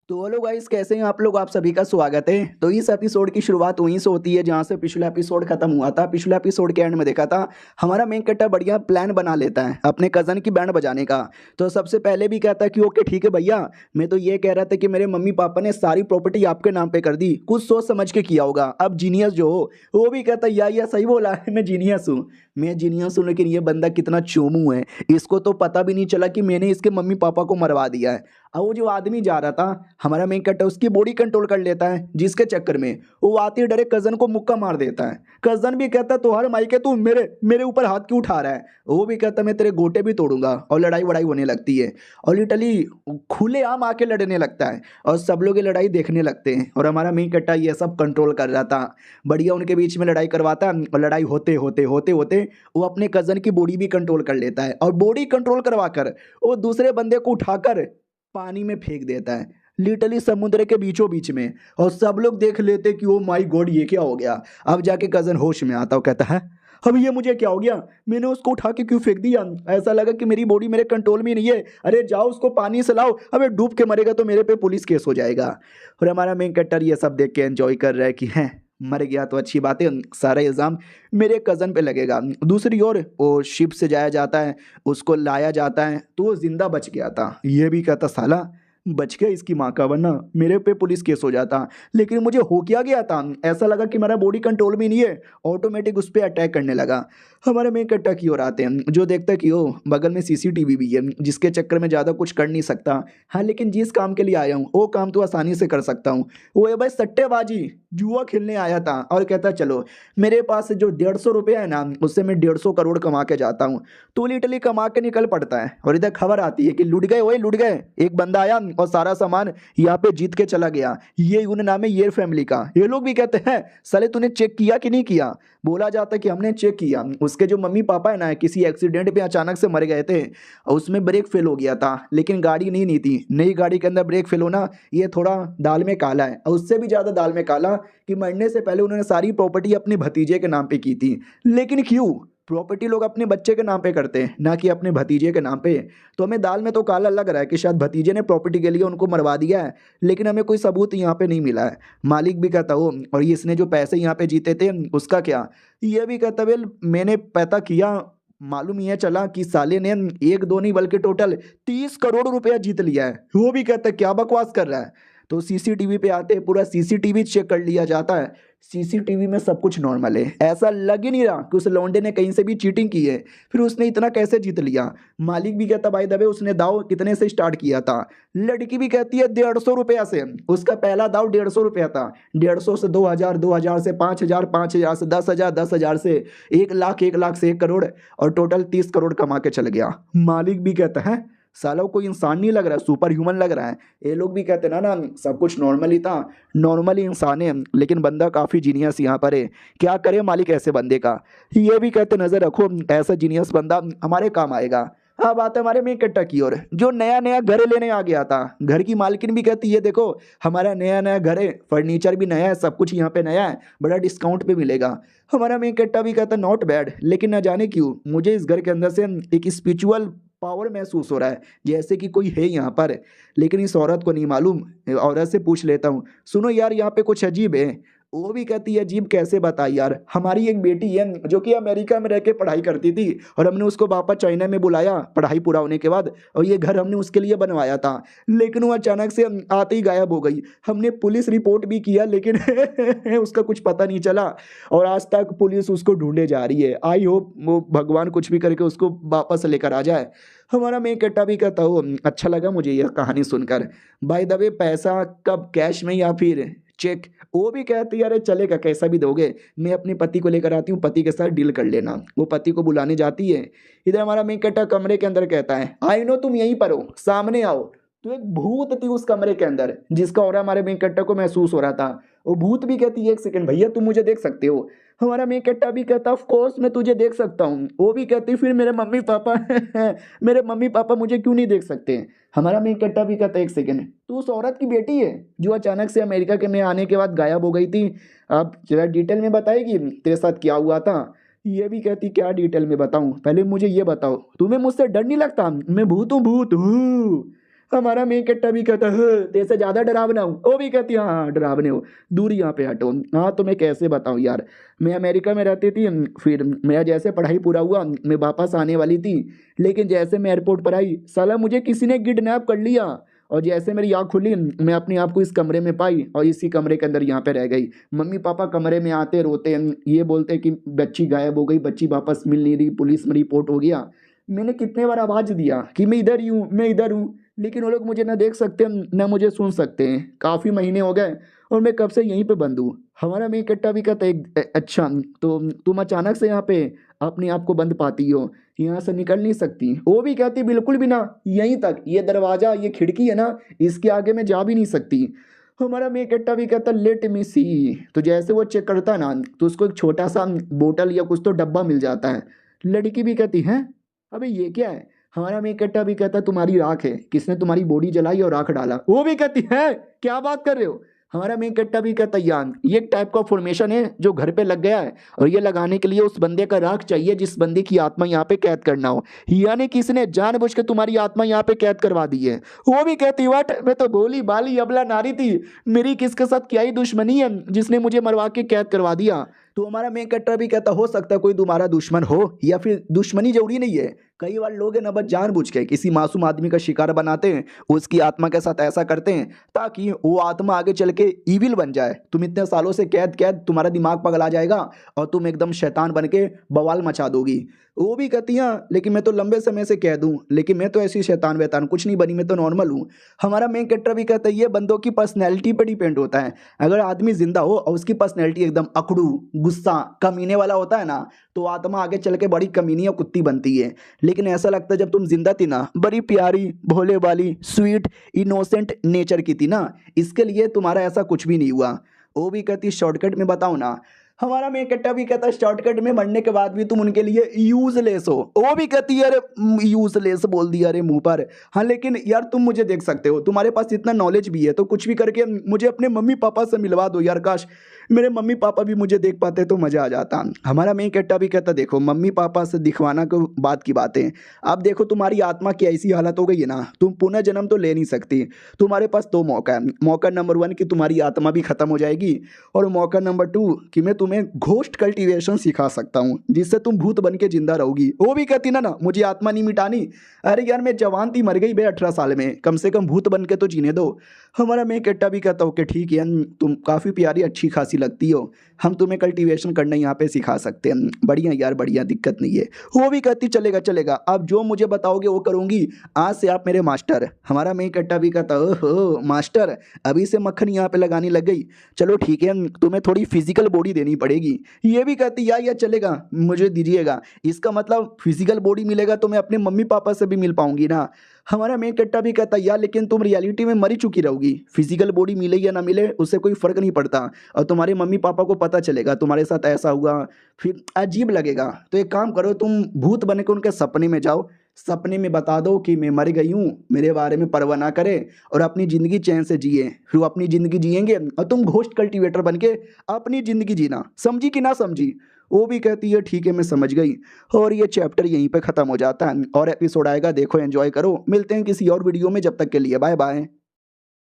तो hello guys, कैसे हैं आप लोग। आप सभी का स्वागत है। तो इस एपिसोड की शुरुआत वहीं से होती है जहां से पिछला एपिसोड खत्म हुआ था। पिछले एपिसोड के एंड में देखा था हमारा मेन कट्टा बढ़िया प्लान बना लेता है अपने कज़न की बैंड बजाने का। तो सबसे पहले भी कहता है कि ओके ठीक है भैया, मैं तो ये कह रहा था कि मेरे मम्मी पापा ने सारी प्रॉपर्टी आपके नाम पे कर दी, कुछ सोच समझ के किया होगा। अब जीनियस जो हो वो भी कहता है या सही बोला है, मैं जीनियस हूँ, लेकिन ये बंदा कितना चोमू है, इसको तो पता भी नहीं चला कि मैंने इसके मम्मी पापा को मरवा दिया है। अब वो जो आदमी जा रहा था हमारा मेन कट्टा, उसकी बॉडी कंट्रोल कर लेता है, जिसके चक्कर में वो आते ही डरे कजन को मुक्का मार देता है। कजन भी कहता है तुम्हारे मायके तू मेरे मेरे ऊपर हाथ क्यों उठा रहा है। वो भी कहता है मैं तेरे गोटे भी तोड़ूंगा, और लड़ाई वड़ाई होने लगती है। और लिटरली खुले आम आके लड़ने लगता है और सब लोग ये लड़ाई देखने लगते हैं। और हमारा मेन कट्टा ये सब कंट्रोल कर रहा था, बढ़िया उनके बीच में लड़ाई करवाता है। और लड़ाई होते होते होते होते वो अपने कजन की बॉडी भी कंट्रोल कर लेता है, और बॉडी कंट्रोल करवा कर वो दूसरे बंदे को उठाकर पानी में फेंक देता है, लिटरली समुद्र के बीचों बीच में। और सब लोग देख लेते कि ओ माय गॉड ये क्या हो गया। अब जाके कजन होश में आता है, कहता है अब ये मुझे क्या हो गया, मैंने उसको उठा के क्यों फेंक दिया, ऐसा लगा कि मेरी बॉडी मेरे कंट्रोल में नहीं है। अरे जाओ उसको पानी से लाओ, अबे डूब के मरेगा तो मेरे पे पुलिस केस हो जाएगा। और हमारा मेन कट्टर ये सब देख के एंजॉय कर रहा है कि है मर गया तो अच्छी बात है, सारा इल्ज़ाम मेरे कज़न पे लगेगा। दूसरी ओर वो शिप से जाया जाता है, उसको लाया जाता है तो वो ज़िंदा बच गया था। ये भी कहता साला बच गया इसकी माँ का, वरना मेरे पे पुलिस केस हो जाता। लेकिन मुझे हो क्या गया था, ऐसा लगा कि मेरा बॉडी कंट्रोल में नहीं है, ऑटोमेटिक उस पर अटैक करने लगा। हमारे मेन कट्टा की ओर आते हैं, जो देखता है कि ओ बगल में सीसीटीवी भी है, जिसके चक्कर में ज़्यादा कुछ कर नहीं सकता। हाँ लेकिन जिस काम के लिए आया हूँ वो काम तो आसानी से कर सकता हूँ। वो है भाई सट्टेबाजी, जुआ खेलने आया था। और कहता चलो मेरे पास जो 150 रुपये है ना, उससे मैं 150 करोड़ कमा के जाता हूँ। तो लिटरली कमा के निकल पड़ता है, और इधर खबर आती है कि लुट गए, वही लुट गए। एक बंदा आया और सारा सामान यहाँ पे जीत के चला गया। ये यून नाम है येर फैमिली का। ये लोग भी कहते हैं साले तूने चेक किया कि नहीं किया। बोला जाता है कि हमने चेक किया, उसके जो मम्मी पापा है ना किसी एक्सीडेंट में अचानक से मर गए थे, और उसमें ब्रेक फेल हो गया था, लेकिन गाड़ी नहीं थी। नई गाड़ी के अंदर ब्रेक फेल होना ये थोड़ा दाल में काला है, और उससे भी ज़्यादा दाल में काला कि मरने से पहले उन्होंने सारी प्रॉपर्टी अपने भतीजे के नाम पे की थी। लेकिन क्यों प्रॉपर्टी लोग अपने बच्चे के नाम पे करते हैं, ना कि अपने भतीजे के नाम पे। तो हमें दाल में तो काला लग रहा है कि शायद भतीजे ने प्रॉपर्टी के लिए उनको मरवा दिया है, लेकिन हमें कोई सबूत यहाँ पे नहीं मिला है। मालिक भी कहता हो और ये इसने जो पैसे यहाँ पे जीते थे उसका क्या। ये भी कहता वेल मैंने पता किया, मालूम ये चला कि साले ने एक दो नहीं बल्कि टोटल 30 करोड़ रुपया जीत लिया है। वो भी कहता है क्या बकवास कर रहा है। तो सीसीटीवी पे आते पूरा सीसीटीवी चेक कर लिया जाता है। सीसीटीवी में सब कुछ नॉर्मल है, ऐसा लग ही नहीं रहा कि उस लौंडे ने कहीं से भी चीटिंग की है। फिर उसने इतना कैसे जीत लिया। मालिक भी कहता भाई दबे उसने दाव कितने से स्टार्ट किया था। लड़की भी कहती है 150 रुपया से, उसका पहला दाव 150 रुपया था। 150 से 2000, 2000 से 5000, 5000 से 10,000, 10,000 से 1 लाख, 1 लाख से 1 करोड़, और टोटल 30 करोड़ कमा के चल गया। मालिक भी कहता है सालों कोई इंसान नहीं लग रहा है, सुपर ह्यूमन लग रहा है। ये लोग भी कहते ना ना सब कुछ नॉर्मल ही था, नॉर्मल ही इंसान है, लेकिन बंदा काफ़ी जीनियस यहाँ पर है। क्या करे मालिक ऐसे बंदे का। ये भी कहते नज़र रखो ऐसा जीनियस बंदा हमारे काम आएगा। हाँ बात है हमारे मेन कट्टा की ओर, जो नया नया घर लेने आ गया था। घर की मालकिन भी कहती है देखो हमारा नया नया घर है, फर्नीचर भी नया है, सब कुछ यहाँ पे नया है, बड़ा डिस्काउंट पे मिलेगा। हमारा मेन कट्टा भी कहता नॉट बैड, लेकिन न जाने क्यों मुझे इस घर के अंदर से एक स्पिरिचुअल पावर महसूस हो रहा है, जैसे कि कोई है यहाँ पर। लेकिन इस औरत को नहीं मालूम। औरत से पूछ लेता हूँ सुनो यार यहाँ पे कुछ अजीब है। वो भी कहती है अजीब कैसे, बता यार। हमारी एक बेटी है जो कि अमेरिका में रह के पढ़ाई करती थी, और हमने उसको वापस चाइना में बुलाया पढ़ाई पूरा होने के बाद, और ये घर हमने उसके लिए बनवाया था। लेकिन वो अचानक से आते ही गायब हो गई। हमने पुलिस रिपोर्ट भी किया, लेकिन उसका कुछ पता नहीं चला, और आज तक पुलिस उसको ढूंढे जा रही है। आई होप वो भगवान कुछ भी करके उसको वापस लेकर आ जाए। हमारा मैं कट्टा भी कहता हूँ अच्छा लगा मुझे यह कहानी सुनकर। बाय द वे पैसा कब, कैश में या फिर चेक। वो भी कहती है अरे चलेगा कैसा भी दोगे, मैं अपने पति को लेकर आती हूँ, पति के साथ डील कर लेना। वो पति को बुलाने जाती है। इधर हमारा मेन कट्टा कमरे के अंदर कहता है आई नो तुम यहीं पर हो, सामने आओ। तो एक भूत थी उस कमरे के अंदर, जिसका और हमारे मेन कट्टा को महसूस हो रहा था। वो भूत भी कहती है एक सेकंड भैया तुम मुझे देख सकते हो। हमारा मेन कट्टा भी कहता ऑफ कोर्स मैं तुझे देख सकता हूँ। वो भी कहती फिर मेरे मम्मी पापा मेरे मम्मी पापा मुझे क्यों नहीं देख सकते। हमारा मेन कट्टा भी कहता एक सेकंड तू उस औरत की बेटी है जो अचानक से अमेरिका के में आने के बाद गायब हो गई थी। अब जरा डिटेल में बताएगी तेरे साथ क्या हुआ था। ये भी कहती क्या डिटेल में बताऊं, पहले मुझे ये बताओ तुम्हें मुझसे डर नहीं लगता, मैं भूत हूँ, भूत हूँ। हमारा मेन कट्टा भी कहता है तेरे से ज़्यादा डरावना हूँ। वो भी कहती है हाँ डरावने हो, दूर यहाँ पे हटो। हाँ तो मैं कैसे बताऊँ यार, मैं अमेरिका में रहती थी, फिर मेरा जैसे पढ़ाई पूरा हुआ मैं वापस आने वाली थी, लेकिन जैसे मैं एयरपोर्ट पर आई साला मुझे किसी ने किडनैप कर लिया। और जैसे मेरी आँख खुली मैं अपने आप को इस कमरे में पाई और इसी कमरे के अंदर यहाँ पे रह गई। मम्मी पापा कमरे में आते रोते ये बोलते कि बच्ची गायब हो गई, बच्ची वापस मिल नहीं रही, पुलिस में रिपोर्ट हो गया। मैंने कितने बार आवाज़ दिया कि मैं इधर ही हूँ, मैं इधर हूँ, लेकिन वो लोग मुझे ना देख सकते ना मुझे सुन सकते हैं। काफ़ी महीने हो गए और मैं कब से यहीं पे बंद हूँ। हमारा मेन कट्टा भी कहता है अच्छा तो तुम अचानक से यहाँ पे अपने आप को बंद पाती हो, यहाँ से निकल नहीं सकती? वो भी कहती बिल्कुल भी ना, यहीं तक, ये दरवाज़ा ये खिड़की है ना, इसके आगे मैं जा भी नहीं सकती। हमारा मेन कट्टा भी कहता लेट मी सी। तो जैसे वो चेक करता ना तो उसको एक छोटा सा बोतल या कुछ तो डब्बा मिल जाता है। लड़की भी कहती है अबे ये क्या है? हमारा मेन कट्टा भी कहता तुम्हारी राख है, किसने तुम्हारी बॉडी जलाई और राख डाला? वो भी कहती है क्या बात कर रहे हो? हमारा मेन कट्टा भी कहता यार ये एक टाइप का फॉर्मेशन है जो घर पे लग गया है, और ये लगाने के लिए उस बंदे का राख चाहिए जिस बंदे की आत्मा यहाँ पे कैद करना हो, यानी किसने जानबूझ के तुम्हारी आत्मा यहाँ पे कैद करवा दी है। वो भी कहती वट मैं तो भोली भाली अबला नारी थी, मेरी किसके साथ क्या ही दुश्मनी है जिसने मुझे मरवा के कैद करवा दिया। तो हमारा मेन कट्टर भी कहता हो सकता है कोई तुम्हारा दुश्मन हो, या फिर दुश्मनी जरूरी नहीं है, कई बार लोग है ना बस जानबूझ के किसी मासूम आदमी का शिकार बनाते हैं, उसकी आत्मा के साथ ऐसा करते हैं ताकि वो आत्मा आगे चल के ईविल बन जाए। तुम इतने सालों से कैद कैद तुम्हारा दिमाग पगला जाएगा और तुम एकदम शैतान बन के बवाल मचा दोगी। वो भी कहती हैं लेकिन मैं तो लंबे समय से कह दूं, लेकिन मैं तो ऐसी शैतान वैतान कुछ नहीं बनी, मैं तो नॉर्मल हूँ। हमारा मेन कैरेक्टर भी कहता है ये बंदों की पर्सनैलिटी पर डिपेंड होता है। अगर आदमी जिंदा हो और उसकी पर्सनैलिटी एकदम अकड़ू गुस्सा कमीने वाला होता है ना, तो आत्मा आगे चल के बड़ी कमीनी और कुत्ती बनती है। लेकिन ऐसा लगता है जब तुम जिंदा थी ना, बड़ी प्यारी भोले वाली स्वीट इनोसेंट नेचर की थी ना, इसके लिए तुम्हारा ऐसा कुछ भी नहीं हुआ। वो भी कहती शॉर्टकट में बताऊँ ना, हमारा मेन कट्टा भी कहता है शॉर्टकट में मरने के बाद भी तुम उनके लिए यूजलेस हो। वो भी कहती है अरे यूजलेस बोल दिया अरे मुंह पर। हाँ लेकिन यार तुम मुझे देख सकते हो, तुम्हारे पास इतना नॉलेज भी है, तो कुछ भी करके मुझे अपने मम्मी पापा से मिलवा दो यार, काश मेरे मम्मी पापा भी मुझे देख पाते तो मज़ा आ जाता। हमारा मेन कट्टा भी कहता देखो मम्मी पापा से दिखवाना को बात की बात है, अब देखो तुम्हारी आत्मा की ऐसी हालत हो गई है ना, तुम पुनः जन्म तो ले नहीं सकती। तुम्हारे पास दो मौका है, मौका नंबर 1 कि तुम्हारी आत्मा भी खत्म हो जाएगी, और मौका नंबर 2 कि मैं तुम्हें घोस्ट कल्टीवेशन सिखा सकता हूँ जिससे तुम भूत बन के जिंदा रहोगी। वो भी कहती ना मुझे आत्मा नहीं मिटानी। अरे यार मैं जवान थी मर गई बे 18 साल में, कम से कम भूत बन के तो जीने दो। हमारा मेन कट्टा भी कहता ओके ठीक है, तुम काफ़ी प्यारी अच्छी खासी लगती हो, हम तुम्हें कल्टीवेशन करना यहाँ पे सिखा सकते हैं। बढ़िया यार बढ़िया, दिक्कत नहीं है। वो भी कहती चलेगा चलेगा, अब जो मुझे बताओगे वो करूँगी, आज से आप मेरे मास्टर। हमारा मेन कट्टा भी कहता ओहो मास्टर, अभी से मक्खन यहाँ पे लगाने लग गई, चलो ठीक है तुम्हें थोड़ी फिजिकल बॉडी देनी पड़ेगी। ये भी कहती यार चलेगा मुझे दीजिएगा, इसका मतलब फिजिकल बॉडी मिलेगा तो मैं अपने मम्मी पापा से भी मिल पाऊंगी ना। हमारा मेन कट्टा भी कहता यार लेकिन तुम रियलिटी में मरी चुकी रहोगी, फिजिकल बॉडी मिले या ना मिले उससे कोई फर्क नहीं पड़ता, और तुम्हारे मम्मी पापा को पता चलेगा तुम्हारे साथ ऐसा हुआ, फिर अजीब लगेगा। तो एक काम करो तुम भूत बन के उनके सपने में जाओ, सपने में बता दो कि मैं मर गई हूँ, मेरे बारे में परवाह ना करे और अपनी ज़िंदगी चैन से जिए। फिर वो अपनी ज़िंदगी जिएंगे और तुम घोस्ट कल्टीवेटर बन के अपनी ज़िंदगी जीना। समझी कि ना समझी? वो भी कहती है ठीक है मैं समझ गई। और ये चैप्टर यहीं पे ख़त्म हो जाता है, और एपिसोड आएगा देखो एंजॉय करो। मिलते हैं किसी और वीडियो में, जब तक के लिए बाय बाय।